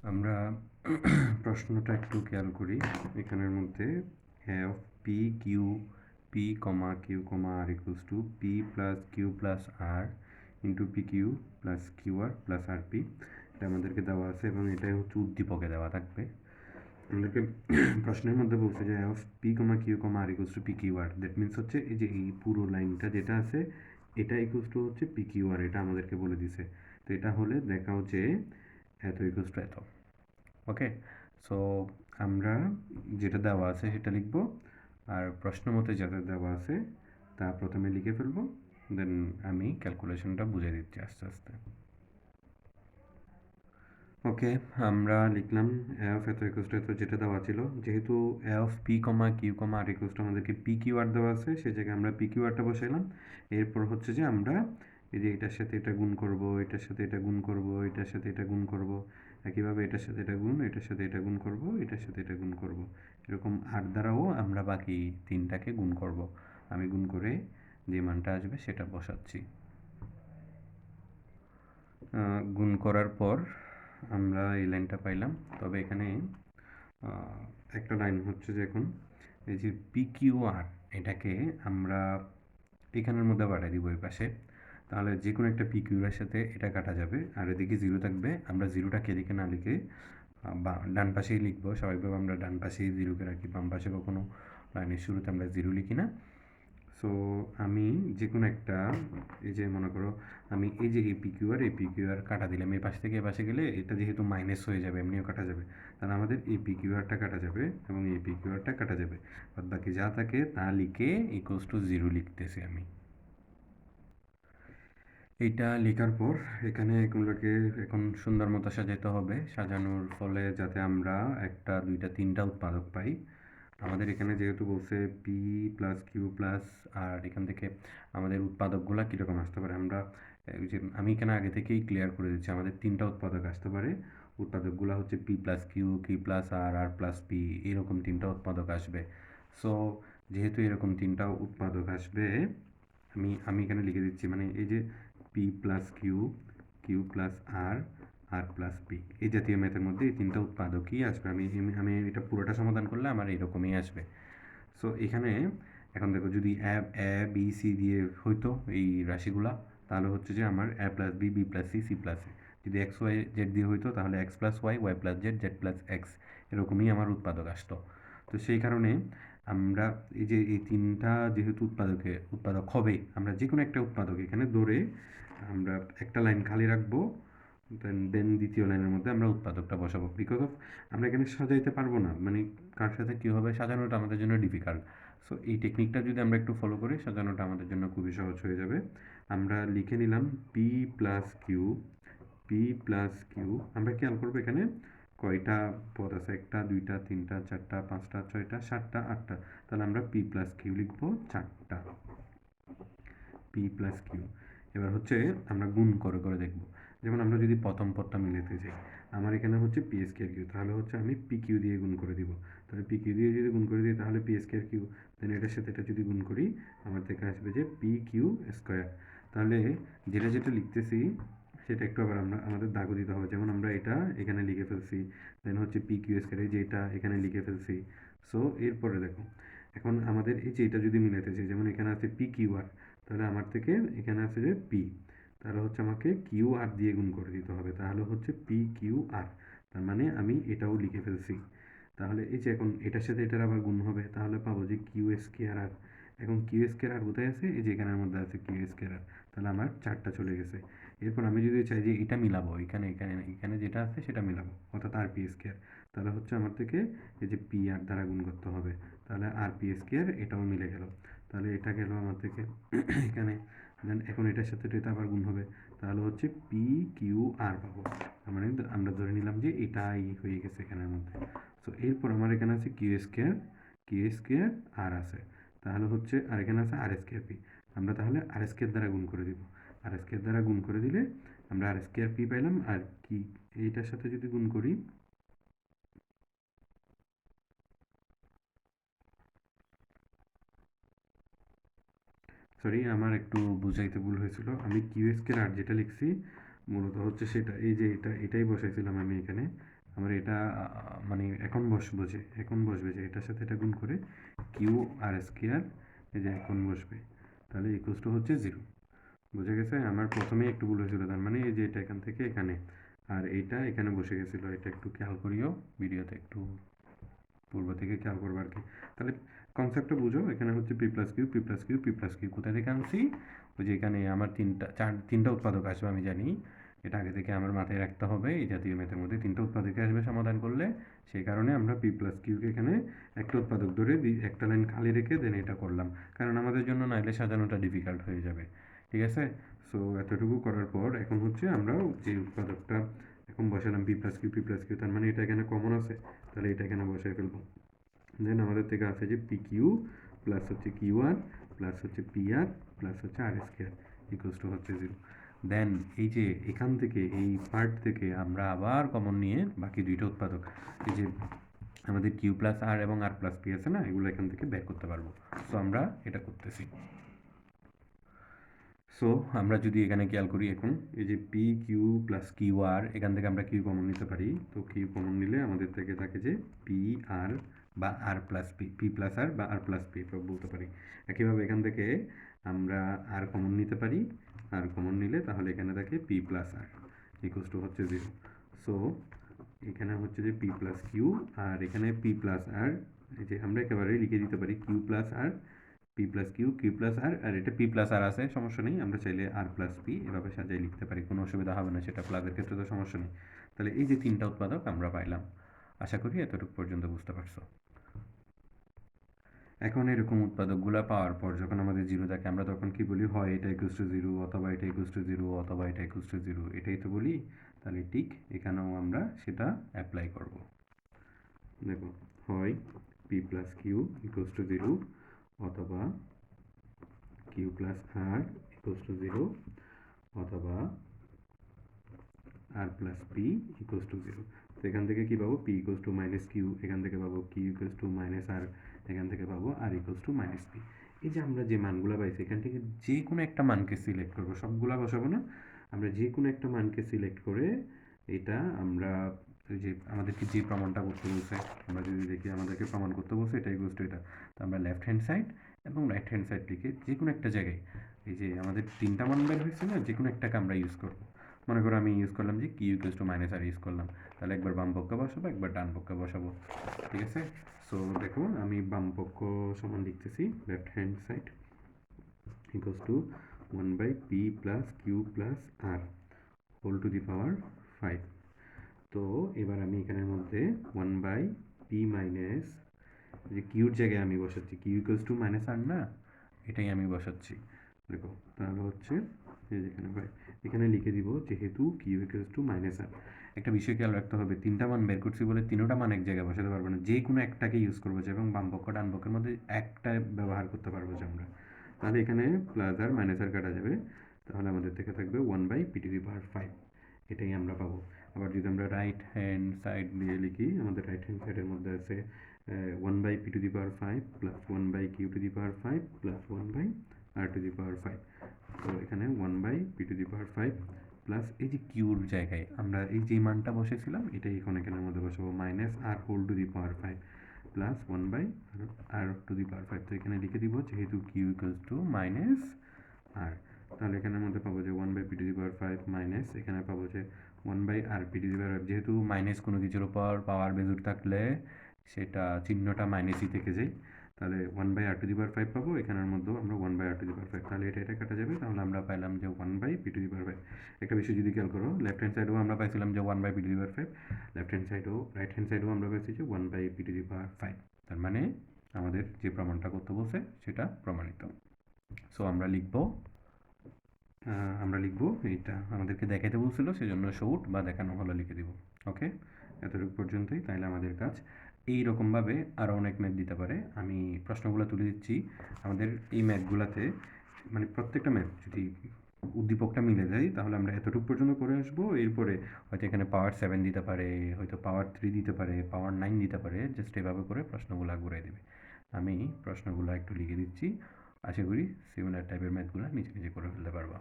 আমরা প্রশ্নটা একটু খেয়াল করি। এখানের মধ্যে F P Q P comma Q comma R equals to P plus Q plus R into P Q plus Q R plus R P, এটা আমাদেরকে দেওয়া আছে এবং এটাই হচ্ছে উদ্দীপকে দেওয়া থাকবে। আমাদেরকে প্রশ্নের মধ্যে বলছে যে F P comma Q comma R equals to P Q R, that means হচ্ছে এই যে এই পুরো লাইনটা যেটা আছে এটা ইকুয়ালস টু হচ্ছে পি কিউ আর, এটা আমাদেরকে বলে দিছে। তো এটা হলে দেখাও যে এত ইকুয়ালস টু এত। ওকে, সো আমরা যেটা দেওয়া আছে সেটা লিখব, আর প্রশ্ন মতে যেটা দেওয়া আছে তা প্রথমে লিখে ফেলবো, দেন আমি ক্যালকুলেশনটা বুঝিয়ে দিচ্ছি আস্তে আস্তে। ওকে, আমরা লিখলাম এফ এত ইকুয়ালস টু এত যেটা দেওয়া ছিল। যেহেতু F P comma Q comma R equals to আমাদেরকে পি কিউ আর দেওয়া আছে, সেই জায়গায় আমরা পি কিউ আরটা বসাইলাম। এরপর হচ্ছে যে আমরা এই যে এটার সাথে এটা গুণ করব, এটার সাথে এটা গুণ করব, এটার সাথে এটা গুণ করব, একইভাবে এটার সাথে এটা গুণ, এটার সাথে এটা গুণ করব, এটার সাথে এটা গুণ করব, এরকম 8 দ্বারাও আমরা বাকি তিনটাকে গুণ করব। আমি গুণ করে যে মানটা আসবে সেটা বসাচ্ছি। গুণ করার পর আমরা এই লাইনটা পাইলাম। তবে এখানে একটা লাইন হচ্ছে যে এখন এই যে পি কিউ আর এটাকে আমরা এখানের মধ্যে পাঠিয়ে দিব এই পাশে, তাহলে যে কোনো একটা পি কিউর সাথে এটা কাটা যাবে, আর এদিকে জিরো থাকবে। আমরা জিরোটাকে এদিকে না লিখে বা ডান পাশেই লিখবো। স্বাভাবিকভাবে আমরা ডান পাশেই জিরোকে রাখি, বাম পাশে কখনো লাইনের শুরুতে আমরা জিরো লিখি না। সো আমি যে কোনো একটা, এই যে মনে করো আমি এই যে এই পি কিউ আর কাটা দিলাম, এই পাশ থেকে এ পাশে গেলে এটা যেহেতু মাইনাস হয়ে যাবে, এমনিও কাটা যাবে, তাহলে আমাদের এই পি কিউ আরটা কাটা যাবে এবং এই পি কিউ আরটা কাটা যাবে। বাদ বাকি যা থাকে তা লিখে ইকুয়ালস টু জিরো লিখতেছি আমি। এইটা লেখার পর এখানে এগুলোকে এখন সুন্দর মতো সাজাতে হবে, সাজানোর ফলে যাতে আমরা একটা দুইটা তিনটা উৎপাদক পাই। আমাদের এখানে যেহেতু বলছে পি প্লাস কিউ প্লাস, আর এখান থেকে আমাদের উৎপাদকগুলো কীরকম আসতে পারে, আমরা ওই যে আমি এখানে আগে থেকেই ক্লিয়ার করে দিচ্ছি, আমাদের তিনটা উৎপাদক আসতে পারে। উৎপাদকগুলো হচ্ছে P plus Q, Q plus R, R plus P, এরকম তিনটা উৎপাদক আসবে। সো যেহেতু এরকম তিনটা উৎপাদক আসবে, আমি এখানে লিখে দিচ্ছি, মানে এই যে P plus Q, Q plus R, R plus P, এই জাতীয় ম্যাথের মধ্যে এই তিনটা উৎপাদকই আসবে। আমি আমি এটা পুরোটা সমাধান করলে আমার এরকমই আসবে। সো এখানে এখন দেখো, যদি এ বি সি দিয়ে হইতো এই রাশিগুলা, তাহলে হচ্ছে যে আমার A plus B, B plus C, C plus A. যদি এক্স ওয়াই জেড দিয়ে হইতো তাহলে X plus Y, Y plus Z, Z plus X, এরকমই আমার উৎপাদক আসতো। তো সেই কারণে আমরা এই যে এই তিনটা যেহেতু উৎপাদক হবে, আমরা যে কোনো একটা উৎপাদক এখানে ধরে আমরা একটা লাইন খালি রাখবো, দেন দ্বিতীয় লাইনের মধ্যে আমরা উৎপাদকটা বসাবো। বিকজ অফ আমরা এখানে সাজাইতে পারবো না, মানে কার সাথে কীভাবে সাজানোটা আমাদের জন্য ডিফিকাল্ট। সো এই টেকনিকটা যদি আমরা একটু ফলো করি, সাজানোটা আমাদের জন্য খুবই সহজ হয়ে যাবে। আমরা লিখে নিলাম P plus Q, P plus Q. আমরা খেয়াল করবো এখানে কয়টা পদ আছে, একটা দুইটা তিনটা চারটা পাঁচটা ছয়টা সাতটা আটটা, তাহলে আমরা পি প্লাস কিউ লিখবো চারটা, পি প্লাস কিউ। এবার হচ্ছে আমরা গুণ করে করে দেখব। যেমন আমরা যদি প্রথম পদটা মিলাতে যাই, আমার এখানে হচ্ছে পি স্কোয়ার কিউ, তাহলে হচ্ছে আমি পি কিউ দিয়ে গুণ করে দিব। তাহলে পি কিউ দিয়ে যদি গুণ করে দিই তাহলে পি স্কোয়ার কিউ, দেন এটার সাথে এটা যদি গুণ করি আমার থেকে আসবে যে পি কিউ স্কোয়ার। তাহলে যেটা যেটা লিখতেছি সেটা একটু আবার আমরা আমাদের দাগও দিতে হবে। যেমন আমরা এটা এখানে লিখে ফেলছি, দেন হচ্ছে পি কিউ স্কোয়ার, এই যে এটা এখানে লিখে ফেলছি। সো এরপরে দেখো, এখন আমাদের এই যে এটা যদি মিলাতে চাই, যেমন এখানে আছে পি কিউ আর, তাহলে আমার থেকে এখানে আছে যে পি, তাহলে হচ্ছে আমাকে কিউ আর দিয়ে গুণ করে দিতে হবে, তাহলে হচ্ছে পি কিউ আর। তার মানে আমি এটাও লিখে ফেলছি। তাহলে এই যে এখন এটার সাথে এটার আবার গুণ হবে, তাহলে পাবো যে কিউ স্কোয়ার আর। এখন কিউ স্কোয়ার আর কোথায় আছে, এই যে এখানের মধ্যে আছে কিউ স্কোয়ার আর, তাহলে আমার চারটা চলে গেছে। এরপর আমি যদি চাই যে এটা মিলাবো, এখানে এখানে এখানে যেটা আছে সেটা মিলাবো, অর্থাৎ আর পি স্কোয়ার, তাহলে হচ্ছে আমার থেকে এই যে পি আর দ্বারা গুণ করতে হবে, তাহলে আর পি স্কোয়ার এটাও মিলে গেল। তাহলে এটা গেল আমার থেকে এখানে। দেন এখন এটার সাথে এটা আবার গুণ হবে, তাহলে হচ্ছে পি কিউ আর পাবো। মানে আমরা ধরে নিলাম যে এটাই হয়ে গেছে এখানের মধ্যে। সো এরপর আমার এখানে আছে কিউ স্কোয়ার আর আছে, তাহলে হচ্ছে আর এখানে আছে আর স্কোয়ার পি। আমরা তাহলে আর স্কোয়ার দ্বারা গুণ করে দিব, আর স্কোয়ার দ্বারা গুণ করে দিলে আমরা আর স্কোয়ার পি পাইলাম। আর কি এইটার সাথে যদি গুণ করি, সরি আমার একটু বুঝাইতে ভুল হয়েছিল, আমি কিউ স্কোয়ার আর যেটা লিখছি মূলত হচ্ছে সেটা, এই যে এটাই বসাইছিলাম আমি এখানে। আমার এটা মানে এখন বসবে যে এটার সাথে এটা গুণ করে কিউ আর স্কোয়ার, এই যে এখন বসবে, তাহলে ইকুয়ালস টু হচ্ছে 0। বুঝে গেছে? আমার প্রথমেই একটু ভুল হয়েছিল, তার মানে এই যে এটা এখান থেকে এখানে, আর এইটা এখানে বসে গেছিলো, এটা একটু খেয়াল করিও, ভিডিওতে একটু পূর্ব থেকে খেয়াল করবো আর কি। তাহলে কনসেপ্টটা বুঝো, এখানে হচ্ছে P plus Q, P plus Q, P plus Q কোথা থেকে আনছি? ওই যে এখানে আমার তিনটা উৎপাদক আসবে, আমি জানি এটা আগে থেকে আমার মাথায় রাখতে হবে। এই জাতীয় ম্যাথের মধ্যে তিনটা উৎপাদক আসবে সমাধান করলে, সেই কারণে আমরা পি প্লাস কিউকে এখানে একটা উৎপাদক ধরে একটা লাইন খালি রেখে দেন এটা করলাম, কারণ আমাদের জন্য নাইলে সাজানোটা ডিফিকাল্ট হয়ে যাবে। ঠিক আছে? সো এতটুকু করার পর এখন হচ্ছে আমরা যে উৎপাদকটা এখন বসালাম P plus Q, P plus Q, তার মানে এটা এখানে কমন আছে, তাহলে এটা এখানে বসাই ফেলবো। দেন আমাদের থেকে আছে যে পি কিউ প্লাস হচ্ছে কিউ আর প্লাস হচ্ছে পি আর প্লাস হচ্ছে আর স্কোয়ার ইকুয়ালস টু হচ্ছে 0। দেন এই যে এখান থেকে এই পার্ট থেকে আমরা আবার কমন নিয়ে বাকি দুইটা উৎপাদক, এই যে আমাদের কিউ প্লাস আর এবং আর প্লাস পি আছে না, এগুলো এখান থেকে বের করতে পারবো। সো আমরা এটা করতেছি। সো আমরা যদি এখানে খেয়াল করি, এখন এই যে পি কিউ প্লাস কিউ আর, এখান থেকে আমরা কিউ কমন নিতে পারি। তো কিউ কমন নিলে আমাদের থেকে থাকে যে পি আর বা আর প্লাস পি, পি প্লাস আর বা আর প্লাস পি বলতে পারি। একইভাবে এখান থেকে আমরা আর কমন নিতে পারি, আর কমন নিলে তাহলে এখানে থাকে P plus R equals to হচ্ছে 0। সো এখানে হচ্ছে যে পি প্লাস কিউ আর এখানে পি প্লাস আর, এই যে আমরা একেবারে লিখে দিতে পারি Q plus R, P plus Q, Q plus R, R এটা পি প্লাস আর আছে, সমস্যা নেই, আমরা চাইলে আর প্লাস পি এভাবে সাজিয়ে লিখতে পারি, কোনো অসুবিধা হবে না, সেটা প্লাসের ক্ষেত্রে তো সমস্যা নেই। তাহলে এই যে তিনটা উৎপাদক আমরা পাইলাম। আশা করি এতটুকু পর্যন্ত বুঝতে পারছো। এখন এরকম উৎপাদকগুলো পাওয়ার পর যখন আমাদের 0 থাকে, আমরা তখন কি বলি? হয় এটা ইকুয়ালস টু 0, অথবা এটা ইকুয়ালস টু 0, অথবা এটা ইকুয়ালস টু 0, এটাই তো বলি। তাহলে ঠিক এখানেও আমরা সেটা অ্যাপ্লাই করব। দেখো, হয় P plus Q equals to 0, অথবা Q plus R equals to 0, অথবা R plus P equals to 0। তো এখান থেকে কি পাবো? P equals to minus Q, এখান থেকে পাবো Q equals to minus R, এখান থেকে পাবো R equals to minus P. এই যে আমরা যে মানগুলো পাইছি, এখান থেকে যে কোনো একটা মানকে সিলেক্ট করবো, সবগুলা বসাবো না, আমরা যে কোনো একটা মানকে সিলেক্ট করে এটা আমরা ওই যে আমাদেরকে যে প্রমাণটা করতে বলছে, আমরা যদি দেখি আমাদেরকে প্রমাণ করতে বলছে এটা ইকুয়ালস টু এটা, তো আমরা লেফট হ্যান্ড সাইড এবং রাইট হ্যান্ড সাইড লিখে যে কোনো একটা জায়গায়, এই যে আমাদের তিনটা মান বের হয়েছে না, যে কোনো একটাকে আমরা ইউজ করবো। মনে করো আমি ইউজ করলাম যে Q equals to minus R use করলাম, তাহলে একবার বাম পক্ষে বসাবো, একবার ডান পক্ষে বসাবো। ঠিক আছে? সো দেখো, আমি বাম পক্ষ সমান লিখতেছি, left hand side equals to 1 by P plus Q plus R whole to the power 5। তো এবার আমি এখানের মধ্যে 1 বাই পি মাইনাস, যে কিউর জায়গায় আমি বসাচ্ছি কিউ ইকুয়ালস টু মাইনাস আর না, এটাই আমি বসাচ্ছি। দেখো, তাহলে হচ্ছে এই যেখানে ভাই এখানে লিখে দিব যেহেতু কিউ ইকুয়ালস টু মাইনাস আর। একটা বিষয় খেয়াল রাখতে হবে, তিনটা মান বের করছি বলে তিনোটা মান এক জায়গায় বসাতে পারবো না, যে কোনো একটাকে ইউজ করবো যে, এবং বাম পক্ষ ডান পক্ষের মধ্যে একটা ব্যবহার করতে পারবো যে আমরা। তাহলে এখানে প্লাস আর মাইনাস আর কাটা যাবে, তাহলে আমাদের থেকে থাকবে 1 by P to the power 5, এটাই আমরা পাবো। আবার যদি আমরা রাইট হ্যান্ড সাইড দিয়ে লিখি, আমাদের রাইট হ্যান্ড সাইডের মধ্যে আছে 1 by P to the power 5 plus 1 by Q to the power 5 plus 1 by R to the power 5। তো এখানে 1 by P to the power 5 plus এই যে কিউর জায়গায় আমরা এই যে মানটা বসেছিলাম, এটাই এখন এখানের মধ্যে বসাবো, minus R whole to the power 5 plus 1 by R to the power 5। তো এখানে লিখে দিব যেহেতু Q equals to minus R, তাহলে এখানের মধ্যে পাবো যে 1 by P to the power 5 minus, এখানে পাবো যে 1 by R P to the power 5। যেহেতু মাইনাস কোনো কিছুর উপর পাওয়ার বেজুর থাকলে সেটা চিহ্নটা মাইনাসই থেকে যায়, তাহলে 1 by R to the power 5 পাবো, এখানের মধ্যেও আমরা 1 by R to the power 5, তাহলে এটা কাটা যাবে, তাহলে আমরা পাইলাম যে 1 by P to the power 5। একটা বিষয় যদি খেয়াল করো, লেফট হ্যান্ড সাইডেও আমরা পাইছিলাম যে 1 by P to the power 5, left hand সাইডেও রাইট হ্যান্ড সাইডেও আমরা পাইছি যে 1 by P to the power 5। তার মানে আমাদের যে প্রমাণটা করতে বলছে সেটা প্রমাণিত। সো আমরা লিখবো এইটা আমাদেরকে দেখাইতে বলছিল, সেজন্য শর্ট বা দেখানো হলো লিখে দিব। ওকে, এতটুকু পর্যন্তই। তাইলে আমাদের কাজ এই রকমভাবে আরও অনেক ম্যাথ দিতে পারে। আমি প্রশ্নগুলো তুলে দিচ্ছি। আমাদের এই ম্যাথগুলোতে মানে প্রত্যেকটা ম্যাথ যদি উদ্দীপকটা মিলে যায় তাহলে আমরা এতটুকু পর্যন্ত করে আসবো। এরপরে হয়তো এখানে পাওয়ার 7 দিতে পারে, হয়তো পাওয়ার 3 দিতে পারে, পাওয়ার 9 দিতে পারে, জাস্ট এভাবে করে প্রশ্নগুলো ঘুরে দেবে। আমি প্রশ্নগুলো একটু লিখে দিচ্ছি, আশা করি সিমিলার টাইপের ম্যাথগুলো নিজে নিজে করে ফেলতে পারবো।